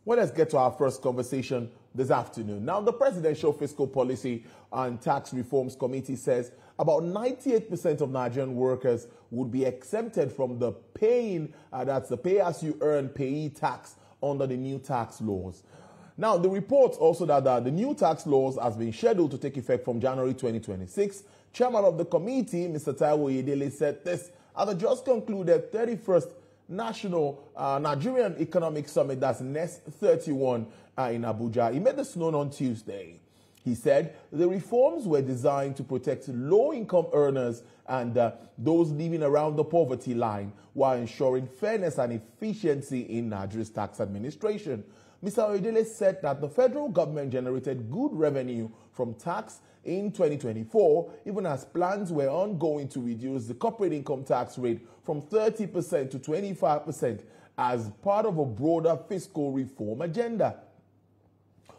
Well, let's get to our first conversation this afternoon. Now, the Presidential Fiscal Policy and Tax Reforms Committee says about 98% of Nigerian workers would be exempted from the that's the pay-as-you-earn payee tax under the new tax laws. Now, the report also that the new tax laws has been scheduled to take effect from January 2026. Chairman of the committee, Mr. Taiwo Oyedele, said this at the just concluded 31st National Nigerian Economic Summit, that's NEST 31 in Abuja. He made this known on Tuesday. He said the reforms were designed to protect low-income earners and those living around the poverty line while ensuring fairness and efficiency in Nigeria's tax administration. Mr. Oyedele said that the federal government generated good revenue from tax in 2024, even as plans were ongoing to reduce the corporate income tax rate from 30% to 25% as part of a broader fiscal reform agenda.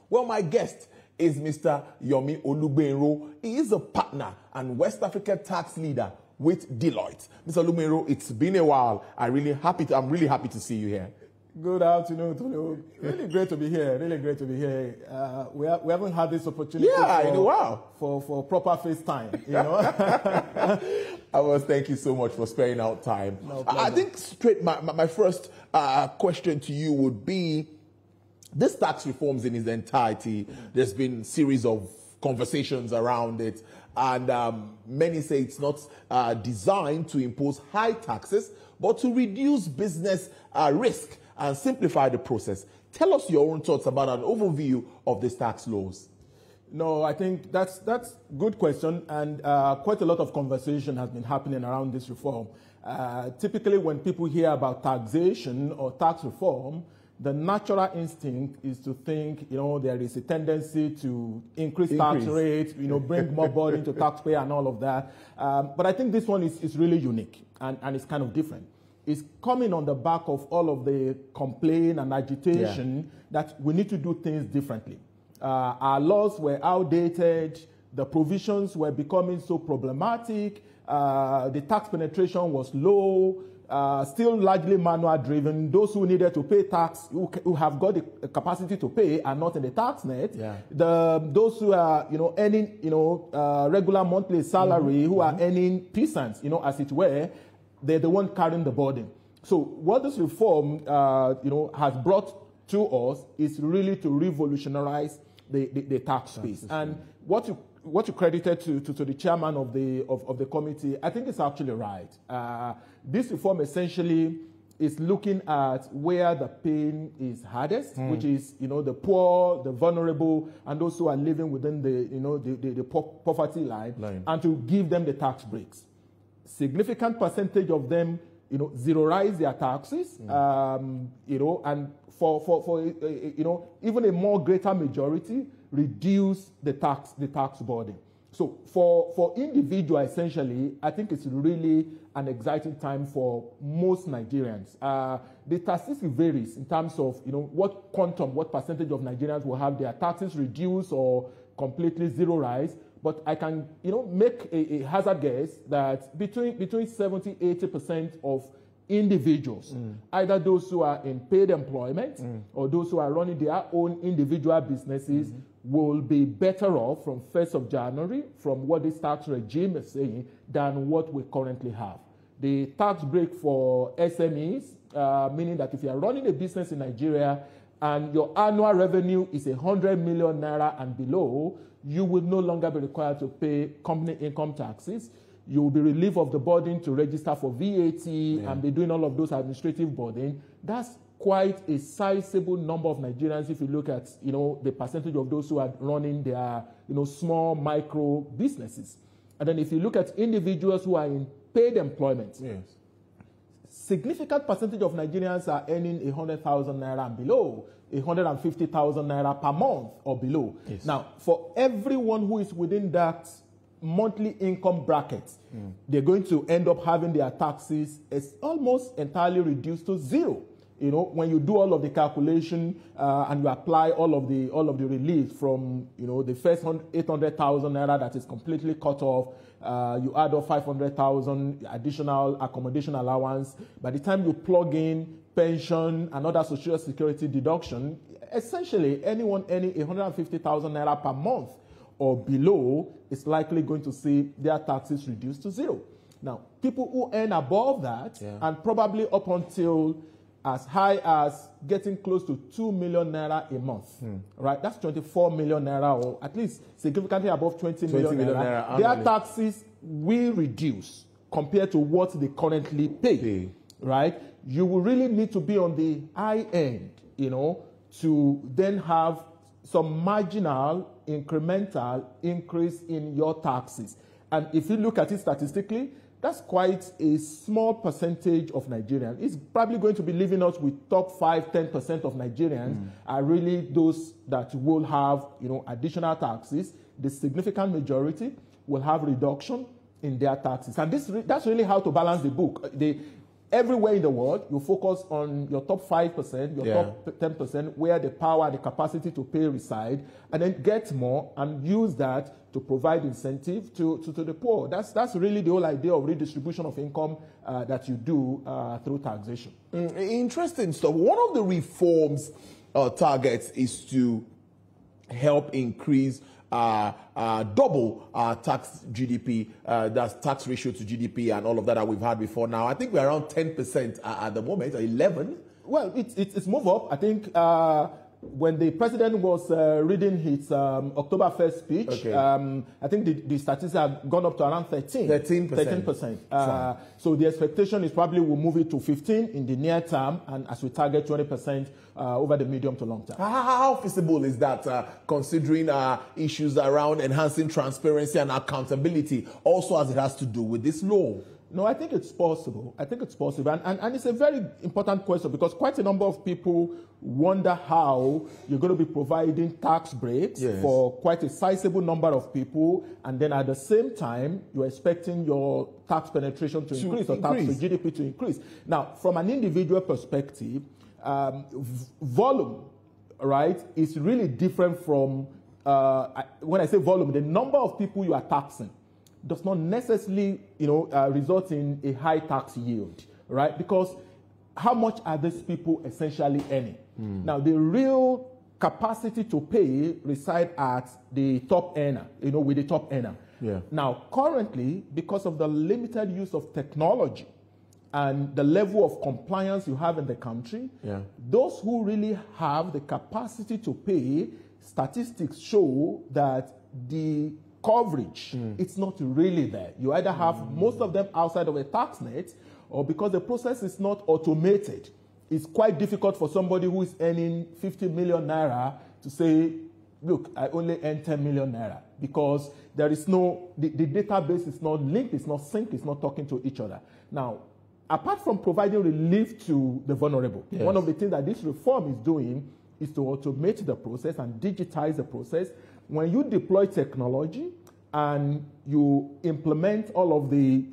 Well, my guest is Mr. Yomi Olugbenro. He is a partner and West Africa tax leader with Deloitte. Mr. Olugbenro, it's been a while. I'm really happy to see you here. Good afternoon, Tolu. Really great to be here. Really great to be here. We haven't had this opportunity in a while for proper FaceTime, you know. I must thank you so much for sparing out time. No I think my first question to you would be, this tax reforms in its entirety, there's been a series of conversations around it, and many say it's not designed to impose high taxes, but to reduce business risk and simplify the process. Tell us your own thoughts about an overview of these tax laws. No, I think that's a good question, and quite a lot of conversation has been happening around this reform. Typically, when people hear about taxation or tax reform, the natural instinct is to think, you know, there is a tendency to increase tax rates, you know, bring more burden to taxpayer and all of that. But I think this one is really unique and it's kind of different. It's coming on the back of all of the complaint and agitation that we need to do things differently. Our laws were outdated, the provisions were becoming so problematic, the tax penetration was low, still largely manual driven. Those who needed to pay tax, who have got the capacity to pay, are not in the tax net. Those who are, you know, earning, you know, regular monthly salary, who are earning peasants, you know, as it were, they're the one carrying the burden. So what this reform, you know, has brought to us is really to revolutionize the tax space. And what you credited to the chairman of the committee, I think it's actually right. This reform essentially is looking at where the pain is hardest, which is, you know, the poor, the vulnerable, and those who are living within the, you know, the poverty line, and to give them the tax breaks. Significant percentage of them, you know, zeroize their taxes, you know, and for you know, even a more greater majority reduce the tax burden. So for individual, essentially, I think it's really an exciting time for most Nigerians. The statistic varies in terms of, you know, what percentage of Nigerians will have their taxes reduced or completely zeroized. But I can, you know, make a hazard guess that between 70 to 80% of individuals, either those who are in paid employment or those who are running their own individual businesses, will be better off from 1st of January from what this tax regime is saying than what we currently have. The tax break for SMEs, meaning that if you are running a business in Nigeria and your annual revenue is 100 million naira and below, you will no longer be required to pay company income taxes. You will be relieved of the burden to register for VAT and be doing all of those administrative burden. That's quite a sizable number of Nigerians if you look at, you know, the percentage of those who are running their, you know, small micro businesses. And then if you look at individuals who are in paid employment, significant percentage of Nigerians are earning 100,000 naira and below, 150,000 naira per month or below. Now, for everyone who is within that monthly income bracket, they're going to end up having their taxes almost entirely reduced to zero. You know, when you do all of the calculation and you apply all of the relief from, you know, the first 800,000 naira that is completely cut off, you add up 500,000 additional accommodation allowance. By the time you plug in pension, and other social security deduction, essentially anyone earning 150,000 naira per month or below is likely going to see their taxes reduced to zero. Now, people who earn above that, and probably up until as high as getting close to 2 million naira a month, right? That's 24 million naira, or at least significantly above 20 million naira. Their taxes will reduce compared to what they currently pay, right? You will really need to be on the high end, you know, to then have some marginal incremental increase in your taxes. And if you look at it statistically, that's quite a small percentage of Nigerians. It's probably going to be leaving us with top 5, 10% of Nigerians are really those that will have, you know, additional taxes. The significant majority will have reduction in their taxes. And that's really how to balance the book. Everywhere in the world, you focus on your top 5%, your top 10%, where the power, the capacity to pay reside, and then get more and use that to provide incentive to the poor. That's really the whole idea of redistribution of income that you do through taxation. Interesting stuff. One of the reforms targets is to help increase double tax GDP, that's tax ratio to GDP and all of that we've had before. Now, I think we're around 10% at the moment, or 11. Well, it's move up. I think when the president was reading his October 1st speech, I think the statistics have gone up to around 13%. So the expectation is probably we'll move it to 15 in the near term, and as we target 20% over the medium to long term. How feasible is that, considering issues around enhancing transparency and accountability, also as it has to do with this law? No, I think it's possible. And it's a very important question, because quite a number of people wonder how you're going to be providing tax breaks for quite a sizable number of people, and then at the same time, you're expecting your tax penetration to increase or tax to GDP to increase. Now, from an individual perspective, volume, right, is really different from, when I say volume, the number of people you are taxing does not necessarily, result in a high tax yield, right? Because how much are these people essentially earning? Now, the real capacity to pay reside at the top earner, with the top earner. Now, currently, because of the limited use of technology and the level of compliance you have in the country, those who really have the capacity to pay, statistics show that the coverage, it's not really there. You either have most of them outside of a tax net, or because the process is not automated, it's quite difficult for somebody who is earning 50 million naira to say, look, I only earn 10 million naira, because there is no, the database is not linked, it's not synced, it's not talking to each other. Now, apart from providing relief to the vulnerable, one of the things that this reform is doing is to automate the process and digitize the process. When you deploy technology and you implement all of the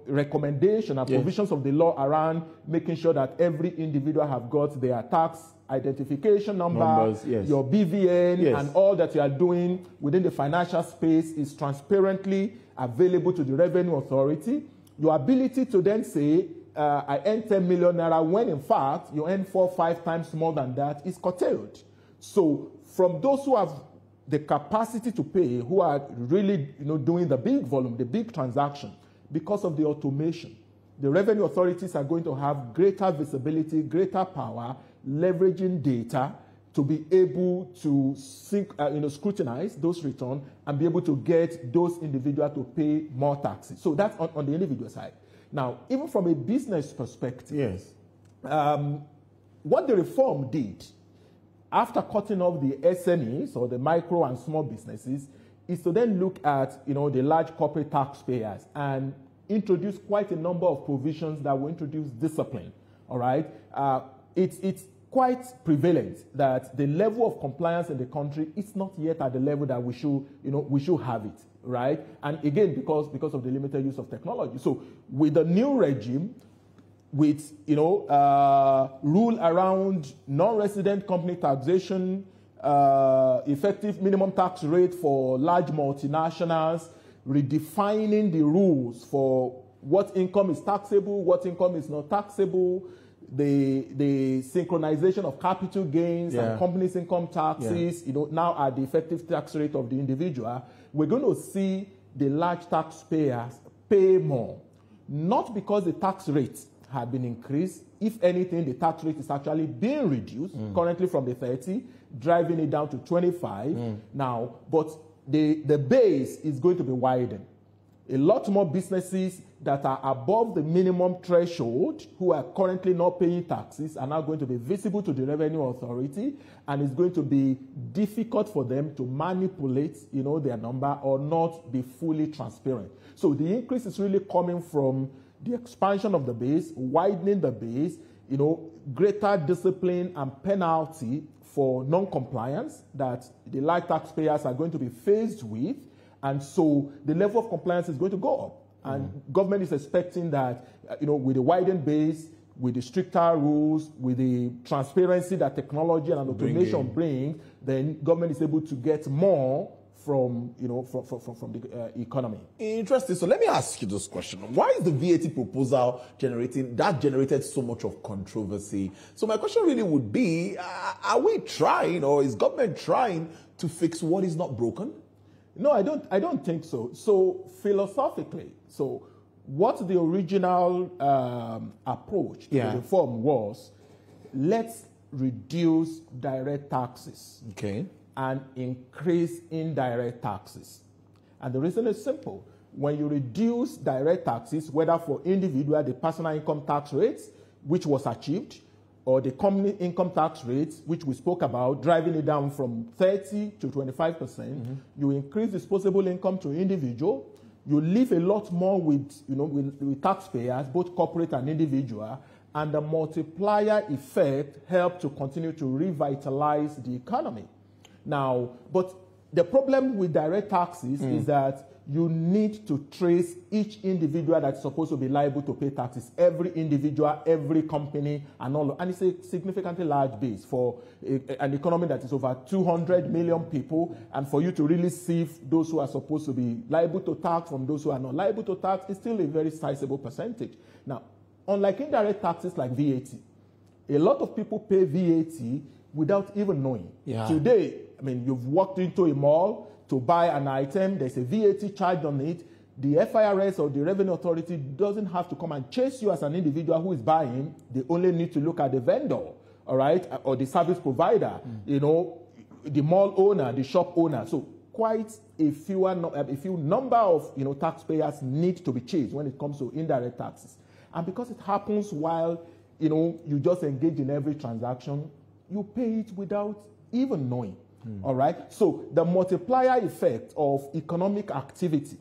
recommendation and provisions of the law around making sure that every individual have got their tax identification number, your BVN, and all that you are doing within the financial space is transparently available to the Revenue Authority, your ability to then say, I earn 10 million naira, when in fact you earn 4 or 5 times more than that, is curtailed. So from those who have the capacity to pay, who are really doing the big volume, the big transaction, because of the automation, the revenue authorities are going to have greater visibility, greater power, leveraging data to be able to scrutinize those returns and be able to get those individuals to pay more taxes. So that's on the individual side. Now, even from a business perspective, what the reform did, after cutting off the SMEs, or the micro and small businesses, is to then look at the large corporate taxpayers and introduce quite a number of provisions that will introduce discipline. All right, it's quite prevalent that the level of compliance in the country is not yet at the level that we should have it. Right, and again because of the limited use of technology. So with the new regime, with rule around non-resident company taxation, effective minimum tax rate for large multinationals, redefining the rules for what income is taxable, what income is not taxable, the synchronization of capital gains and companies' income taxes, now at the effective tax rate of the individual, we're going to see the large taxpayers pay more. Not because the tax rates have been increased. If anything, the tax rate is actually being reduced, currently from the 30, driving it down to 25 now. But the base is going to be widened. A lot more businesses that are above the minimum threshold, who are currently not paying taxes, are now going to be visible to the Revenue Authority, and it's going to be difficult for them to manipulate, their number or not be fully transparent. So the increase is really coming from the expansion of the base, widening the base, greater discipline and penalty for non-compliance that the large taxpayers are going to be faced with. And so the level of compliance is going to go up. And government is expecting that, with the widened base, with the stricter rules, with the transparency that technology and automation bring, then government is able to get more from the economy. Interesting. So let me ask you this question. Why is the VAT proposal generated so much of controversy? So my question really would be, are we trying, or is government trying to fix what is not broken? No, I don't think so. So philosophically, what the original approach to the reform was, let's reduce direct taxes and increase indirect taxes. And the reason is simple. When you reduce direct taxes, whether for individual, the personal income tax rates, which was achieved, or the company income tax rates, which we spoke about, driving it down from 30 to 25%, you increase disposable income to individual, you leave a lot more with taxpayers, both corporate and individual, and the multiplier effect helped to continue to revitalize the economy. Now, but the problem with direct taxes is that you need to trace each individual that's supposed to be liable to pay taxes. Every individual, every company, and all. And it's a significantly large base for an economy that is over 200 million people. And for you to really sieve those who are supposed to be liable to tax from those who are not liable to tax is still a very sizable percentage. Now, unlike indirect taxes like VAT, a lot of people pay VAT without even knowing. Today, you've walked into a mall to buy an item, there's a VAT charge on it. The FIRS or the Revenue Authority doesn't have to come and chase you as an individual who is buying. They only need to look at the vendor, all right, or the service provider, the mall owner, the shop owner. So quite a few number of taxpayers need to be chased when it comes to indirect taxes. And because it happens while you just engage in every transaction, you pay it without even knowing. All right. So the multiplier effect of economic activity,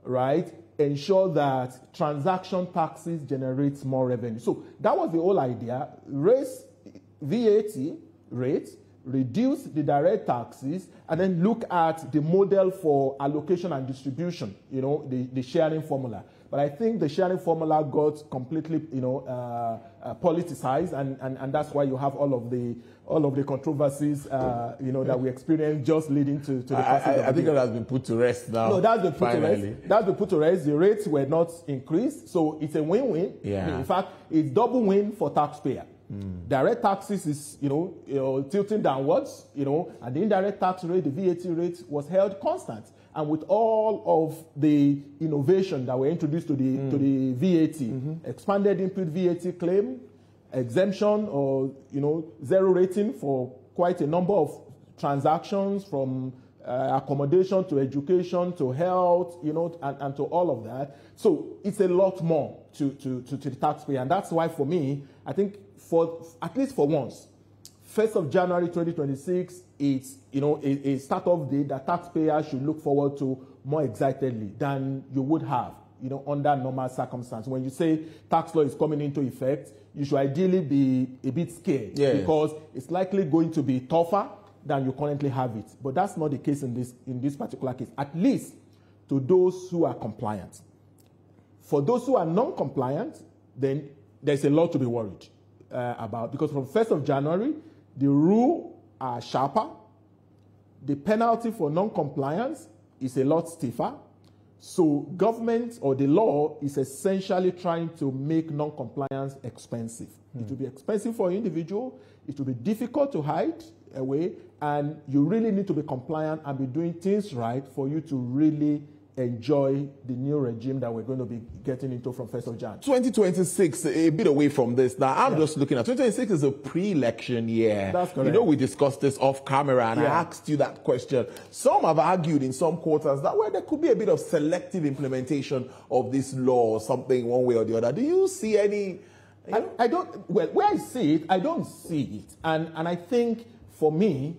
right, ensure that transaction taxes generates more revenue. So that was the whole idea. Raise VAT rates, reduce the direct taxes, and then look at the model for allocation and distribution, the sharing formula. But I think the sharing formula got completely, politicized, and that's why you have all of the controversies, that we experienced just leading to the passage. I think that has been put to rest now. No, that's been put to rest. That's been put to rest. The rates were not increased, so it's a win-win. In fact, it's double win for taxpayer. Direct taxes is, tilting downwards, and the indirect tax rate, the VAT rate, was held constant. And with all of the innovation that were introduced to the VAT, expanded input VAT claim, exemption or zero rating for quite a number of transactions, from accommodation to education to health, and to all of that. So it's a lot more to the taxpayer, and that's why for me, I think at least for once, 1st of January 2026, it's a start-off date that taxpayers should look forward to more excitedly than you would have under normal circumstances. When you say tax law is coming into effect, you should ideally be a bit scared because it's likely going to be tougher than you currently have it. But that's not the case in this particular case, at least to those who are compliant. For those who are non-compliant, then there's a lot to be worried about, because from 1st of January, the rules are sharper. The penalty for non-compliance is a lot stiffer. So government or the law is essentially trying to make non-compliance expensive. It will be expensive for an individual. It will be difficult to hide away. And you really need to be compliant and be doing things right for you to really enjoy the new regime that we're going to be getting into from 1st of January. 2026, a bit away from this. Now, I'm just looking at 2026 is a pre-election year. That's correct. You know, we discussed this off camera, and I asked you that question. Some have argued in some quarters that there could be a bit of selective implementation of this law or something one way or the other. Do you see any? I don't, well, where I see it, I don't see it. And I think for me,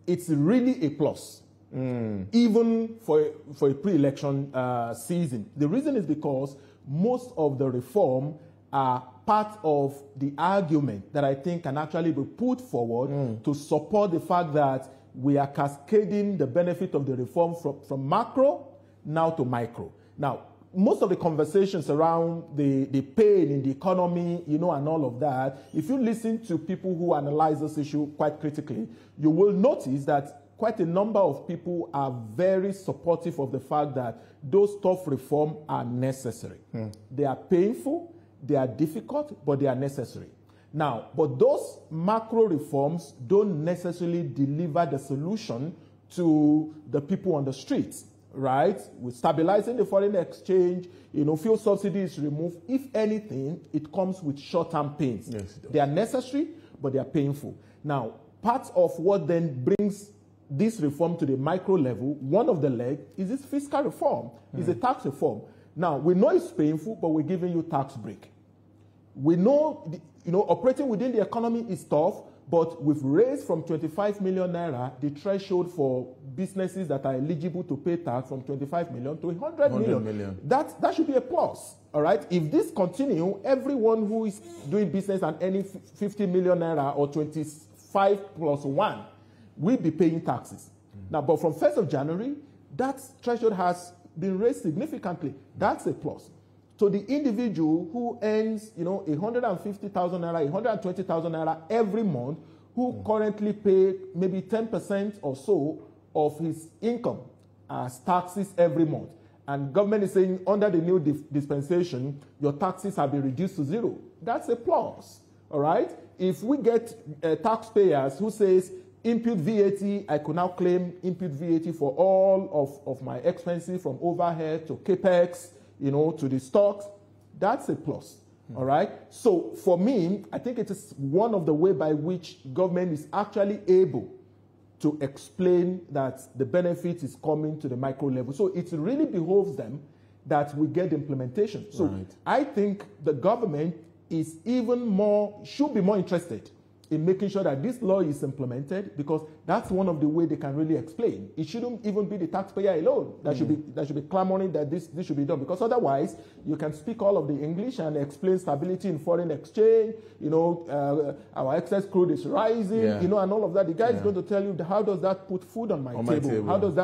it's really a plus. Even for a pre-election season. The reason is because most of the reform are part of the argument that I think can actually be put forward to support the fact that we are cascading the benefit of the reform from macro now to micro. Now, most of the conversations around the pain in the economy, and all of that, if you listen to people who analyze this issue quite critically, you will notice that quite a number of people are very supportive of the fact that those tough reforms are necessary. They are painful, they are difficult, but they are necessary. Now, but those macro reforms don't necessarily deliver the solution to the people on the streets, right? With stabilizing the foreign exchange, fuel subsidy is removed. If anything, it comes with short-term pains. Yes, it does. They are necessary, but they are painful. Now, part of what then brings this reform to the micro level, one of the legs is this fiscal reform, is a tax reform. Now, we know it's painful, but we're giving you tax break. We know, operating within the economy is tough, but we've raised from 25 million naira the threshold for businesses that are eligible to pay tax from 25 million to 100 million. That should be a plus, all right? If this continues, everyone who is doing business and earning 50 million naira or 25 plus 1 will be paying taxes. Now, but from 1st of January, that threshold has been raised significantly. That's a plus. So the individual who earns, 150,000 naira, 120,000 naira every month, who currently pay maybe 10% or so of his income as taxes every month. And government is saying under the new dispensation, your taxes have been reduced to 0. That's a plus, all right? If we get taxpayers who says, input VAT, I could now claim input VAT for all of my expenses from overhead to capex, to the stocks. That's a plus, all right? So for me, I think it is one of the ways by which government is actually able to explain that the benefit is coming to the micro level. So it really behoves them that we get the implementation. So I think the government is should be more interested in making sure that this law is implemented, because that's one of the ways they can really explain. It shouldn't even be the taxpayer alone that should be clamoring that this should be done, because otherwise you can speak all of the English and explain stability in foreign exchange, our excess crude is rising, and all of that. The guy is going to tell you, how does that put food on my table? How does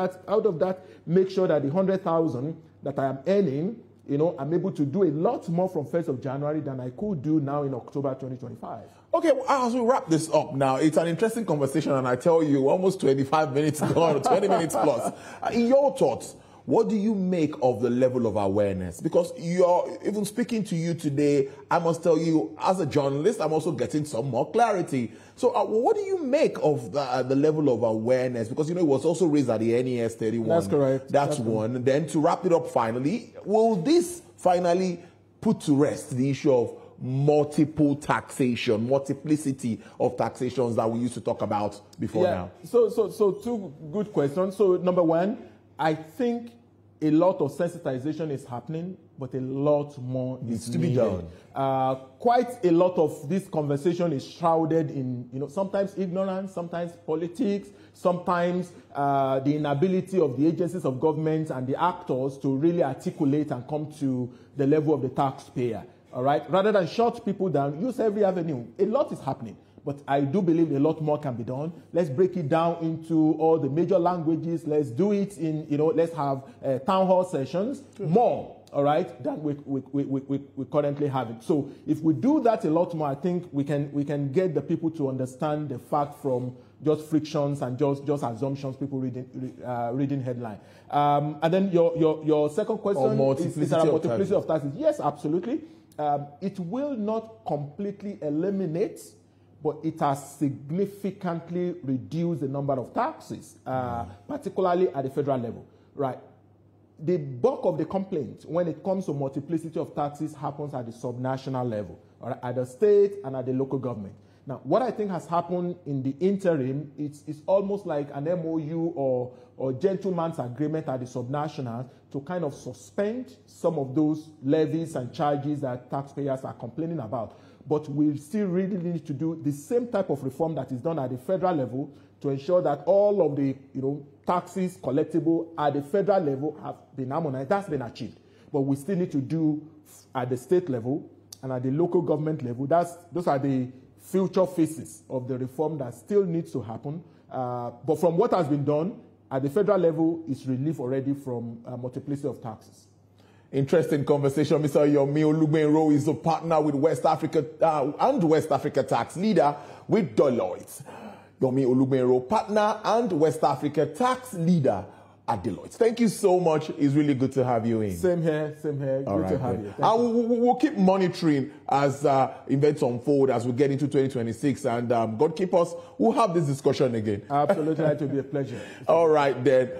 that make sure that the 100,000 that I am earning, I'm able to do a lot more from 1st of January than I could do now in October 2025. Okay, well, as we wrap this up now, it's an interesting conversation, and I tell you, almost 25 minutes gone, 20 minutes plus. In your thoughts, what do you make of the level of awareness? Because even speaking to you today, I must tell you, as a journalist, I'm also getting some more clarity. So what do you make of the level of awareness? Because, it was also raised at the NES 31. That's correct. That's one. And then to wrap it up finally, will this finally put to rest the issue of multiple taxation, multiplicity of taxations that we used to talk about before now? So two good questions. So number one, I think a lot of sensitization is happening, but a lot more needs to be done. Quite a lot of this conversation is shrouded in, sometimes ignorance, sometimes politics, sometimes the inability of the agencies of government and the actors to really articulate and come to the level of the taxpayer. All right? Rather than shut people down, use every avenue. A lot is happening. But I do believe a lot more can be done. Let's break it down into all the major languages. Let's do it in, let's have town hall sessions. More. all right, than we currently have it. So if we do that a lot more, I think we can get the people to understand the fact from just frictions and just assumptions people reading headline. And then your second question is there a multiplicity of taxes? Yes, absolutely. It will not completely eliminate, but it has significantly reduced the number of taxes, particularly at the federal level, right? The bulk of the complaints when it comes to multiplicity of taxes happens at the subnational level, or at the state and at the local government. Now, what I think has happened in the interim, it's almost like an MOU or gentleman's agreement at the subnational to kind of suspend some of those levies and charges that taxpayers are complaining about. But we still really need to do the same type of reform that is done at the federal level to ensure that all of the taxes collectible at the federal level have been harmonized. That's been achieved. But we still need to do at the state level and at the local government level. Those are the future phases of the reform that still needs to happen. But from what has been done, at the federal level, is relief already from multiplicity of taxes. Interesting conversation. Mr. Yomi Olugbenro is a partner with West Africa and West Africa tax leader with Deloitte. Yomi Olugbenro, partner and West Africa tax leader at Deloitte. Thank you so much. It's really good to have you in. Same here. Good to have you. We'll keep monitoring as events unfold as we get into 2026. And God keep us. We'll have this discussion again. Absolutely. It will be a pleasure. All right, then.